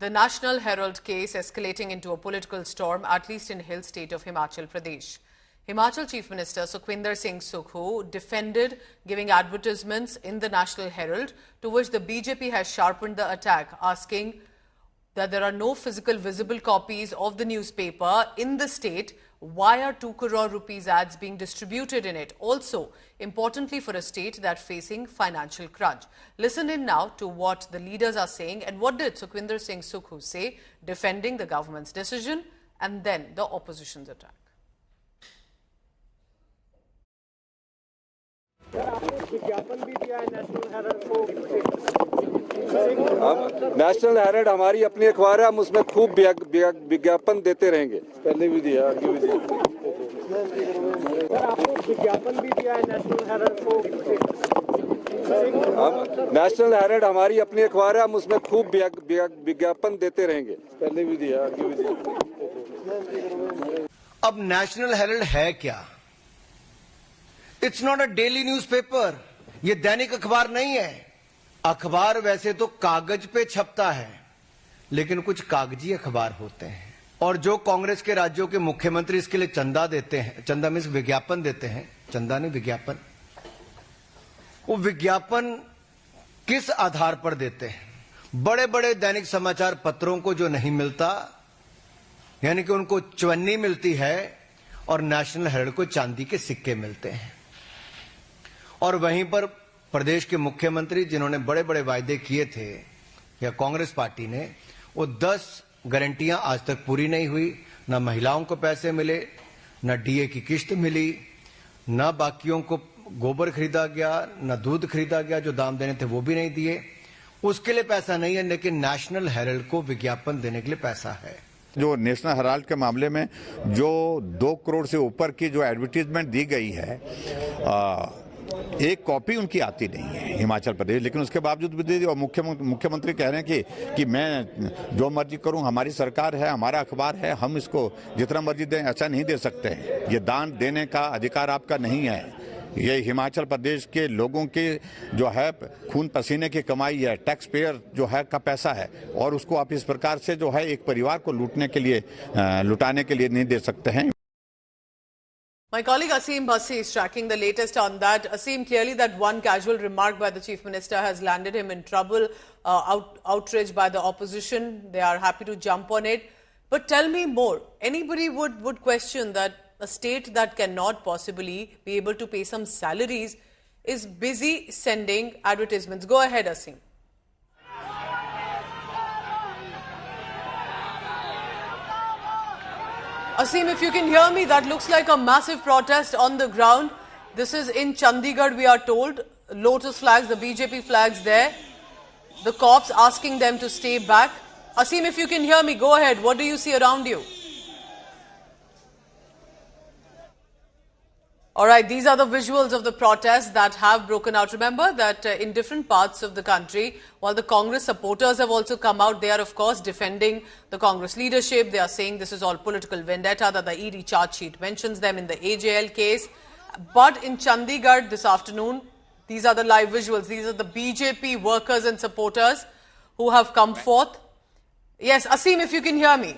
The National Herald case escalating into a political storm, at least in hill state of Himachal Pradesh. Himachal Chief Minister Sukhwinder Singh Sukhu defended giving advertisements in the National Herald, to which the BJP has sharpened the attack, asking that there are no physical visible copies of the newspaper in the state. Why are 2 crore rupees ads being distributed in it? Also, importantly for a state that's facing financial crunch. Listen in now to what the leaders are saying and what did Sukhwinder Singh Sukhu say, defending the government's decision and then the opposition's attack. National Herald हमारी अपनी अखबार है, हम उसमें खूब विज्ञापन देते रहेंगे। पहले भी दिया, आगे भी दिया। आपको विज्ञापन भी दिया है नेशनल हेराल्ड को। नेशनल हेराल्ड हमारी अपनी अखबार है, हम उसमें खूब विज्ञापन देते रहेंगे। पहले भी दिया, आगे भी दिया। अब नेशनल हेराल्ड है क्या? It's not a daily newspaper. ये दैनिक अखबार नहीं है। अखबार वैसे तो कागज पे छपता है, लेकिन कुछ कागजी अखबार होते हैं। और जो कांग्रेस के राज्यों के मुख्यमंत्री इसके लिए चंदा देते हैं, चंदा में विज्ञापन देते हैं, चंदा नहीं विज्ञापन, वो विज्ञापन किस आधार पर देते हैं? बड़े बड़े दैनिक समाचार पत्रों को जो नहीं मिलता, यानी कि उनको चवन्नी मिलती है, और नेशनल हेराल्ड को चांदी के सिक्के मिलते हैं। और वहीं पर प्रदेश के मुख्यमंत्री जिन्होंने बड़े बड़े वायदे किए थे, या कांग्रेस पार्टी ने, वो 10 गारंटियां आज तक पूरी नहीं हुई। न महिलाओं को पैसे मिले, न डीए की किश्त मिली, न बाकियों को गोबर खरीदा गया, न दूध खरीदा गया, जो दाम देने थे वो भी नहीं दिए। उसके लिए पैसा नहीं है, लेकिन नेशनल हेराल्ड को विज्ञापन देने के लिए पैसा है। जो नेशनल हेराल्ड के मामले में जो 2 करोड़ से ऊपर की जो एडवर्टीजमेंट दी गई है, एक कॉपी उनकी आती नहीं है हिमाचल प्रदेश, लेकिन उसके बावजूद भी दे दी। और मुख्यमंत्री कह रहे हैं कि मैं जो मर्जी करूं, हमारी सरकार है, हमारा अखबार है, हम इसको जितना मर्जी दें, ऐसा नहीं दे सकते हैं। ये दान देने का अधिकार आपका नहीं है। ये हिमाचल प्रदेश के लोगों के जो है खून पसीने की कमाई है, टैक्स पेयर जो है का पैसा है, और उसको आप इस प्रकार से जो है एक परिवार को लुटाने के लिए नहीं दे सकते हैं। My colleague Aseem Bhassi is tracking the latest on that. Aseem, clearly that one casual remark by the Chief Minister has landed him in trouble, outraged by the opposition. They are happy to jump on it. But tell me more. Anybody would question that a state that cannot possibly be able to pay some salaries is busy sending advertisements. Go ahead, Aseem. Aseem, if you can hear me, that looks like a massive protest on the ground. This is in Chandigarh, we are told. Lotus flags, the BJP flags there. The cops asking them to stay back. Aseem, if you can hear me, go ahead. What do you see around you? All right, these are the visuals of the protests that have broken out. Remember that in different parts of the country, while the Congress supporters have also come out, they are of course defending the Congress leadership. They are saying this is all political vendetta, that the ED charge sheet mentions them in the AJL case. But in Chandigarh this afternoon, these are the live visuals. These are the BJP workers and supporters who have come forth. Yes, Aseem, if you can hear me.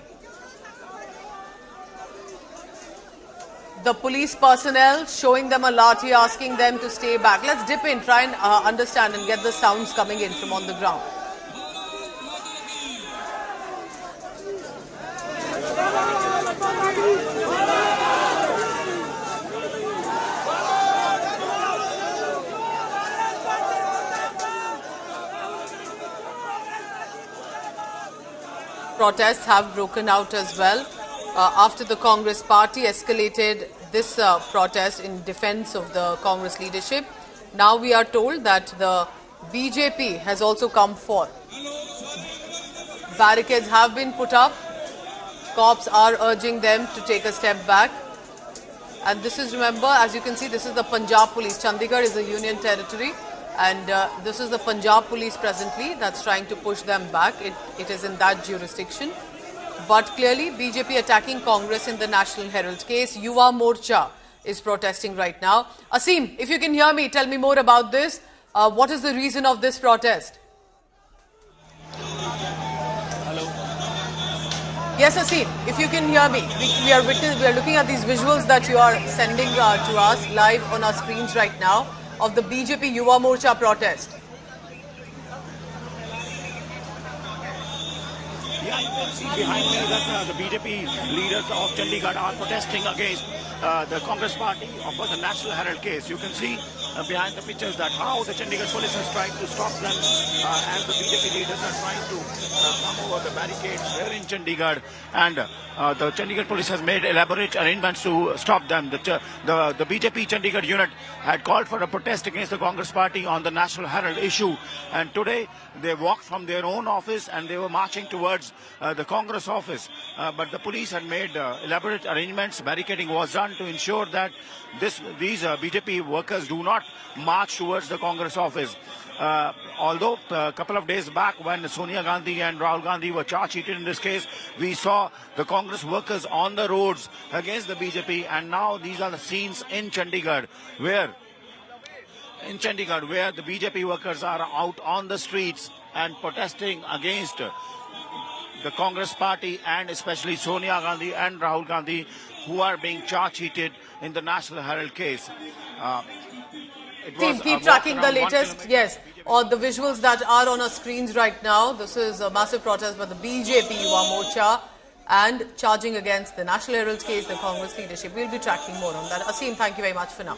The police personnel showing them a lathi, asking them to stay back. Let's dip in, try and understand and get the sounds coming in from on the ground. Protests have broken out as well. After the Congress party escalated this protest in defense of the Congress leadership, now we are told that the BJP has also come forth. Barricades have been put up. Cops are urging them to take a step back. And this is, remember, as you can see, this is the Punjab police. Chandigarh is a union territory. And this is the Punjab police presently that's trying to push them back. It is in that jurisdiction. But clearly, BJP attacking Congress in the National Herald case. Yuva Morcha is protesting right now. Aseem, if you can hear me, tell me more about this. What is the reason of this protest? Hello. Yes, Asim, if you can hear me, we are looking at these visuals that you are sending to us live on our screens right now of the BJP Yuva Morcha protest. Yeah, you can see behind me that the BJP leaders of Chandigarh are protesting against the Congress party for the National Herald case. You can see behind the pictures that how the Chandigarh police is trying to stop them as the BJP leaders are trying to come over the barricades here in Chandigarh, and the Chandigarh police has made elaborate arrangements to stop them. The BJP Chandigarh unit had called for a protest against the Congress party on the National Herald issue, and today they walked from their own office and they were marching towards the Congress office, but the police had made elaborate arrangements. Barricading was done to ensure that these BJP workers do not march towards the Congress office. Although a couple of days back when Sonia Gandhi and Rahul Gandhi were charge-sheeted in this case, we saw the Congress workers on the roads against the BJP, and now these are the scenes in Chandigarh where the BJP workers are out on the streets and protesting against the Congress party, and especially Sonia Gandhi and Rahul Gandhi, who are being charge-sheeted in the National Herald case. Keep tracking the latest, yes, or the visuals that are on our screens right now. This is a massive protest by the BJP Yuva Morcha and charging against the National Herald case, the Congress leadership. We'll be tracking more on that. Asim, thank you very much for now.